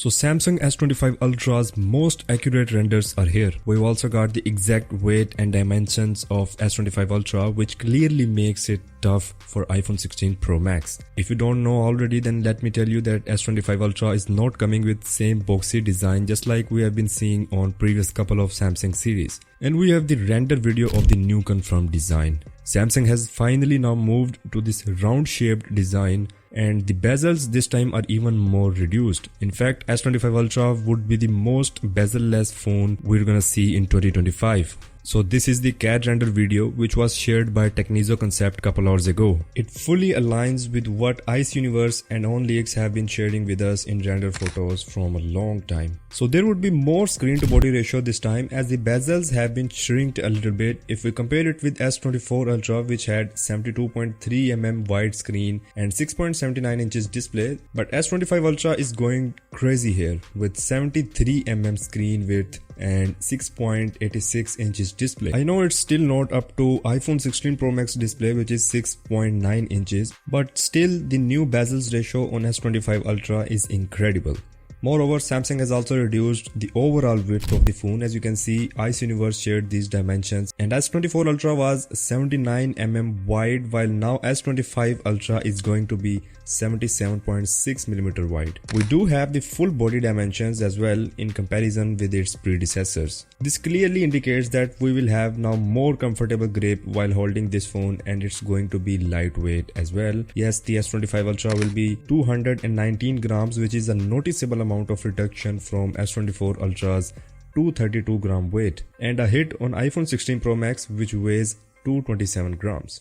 So Samsung S25 Ultra's most accurate renders are here. We've also got the exact weight and dimensions of S25 Ultra, which clearly makes it tough for iPhone 16 Pro Max. If you don't know already, then let me tell you that S25 Ultra is not coming with same boxy design just like we have been seeing on previous couple of Samsung series. And we have the render video of the new confirmed design. Samsung has finally now moved to this round shaped design, and the bezels this time are even more reduced. In fact, S25 Ultra would be the most bezel-less phone we're gonna see in 2025. So this is the CAD render video which was shared by Technizo Concept couple hours ago. It fully aligns with what Ice Universe and OnLeaks have been sharing with us in render photos from a long time. So there would be more screen to body ratio this time, as the bezels have been shrinked a little bit if we compare it with S24 Ultra, which had 72.3mm wide screen and 6.79 inches display. But S25 Ultra is going crazy here with 73mm screen width and 6.86 inches display. I know it's still not up to iPhone 16 Pro Max display, which is 6.9 inches, but still the new bezels ratio on S25 Ultra is incredible. Moreover, Samsung has also reduced the overall width of the phone. As you can see, Ice Universe shared these dimensions, and S24 Ultra was 79mm wide, while now S25 Ultra is going to be 77.6mm wide. We do have the full body dimensions as well in comparison with its predecessors. This clearly indicates that we will have now more comfortable grip while holding this phone, and it's going to be lightweight as well. Yes, the S25 Ultra will be 219 grams, which is a noticeable amount of reduction from S24 Ultra's 232 gram weight, and a hit on iPhone 16 Pro Max, which weighs 227 grams.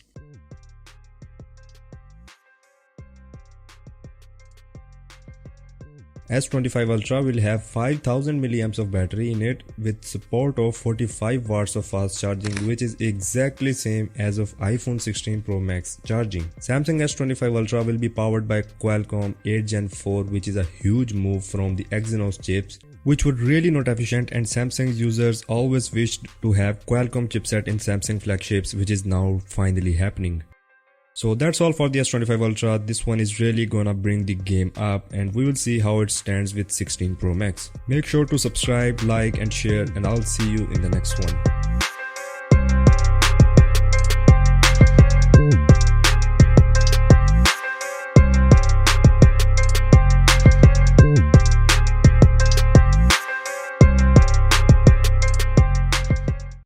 S25 Ultra will have 5000 mAh of battery in it with support of 45 watts of fast charging, which is exactly same as of iPhone 16 Pro Max charging. Samsung S25 Ultra will be powered by Qualcomm 8 Gen 4, which is a huge move from the Exynos chips, which were really not efficient, and Samsung's users always wished to have Qualcomm chipset in Samsung flagships, which is now finally happening. So that's all for the S25 Ultra. This one is really gonna bring the game up, and we will see how it stands with 16 Pro Max. Make sure to subscribe, like and share, and I'll see you in the next one.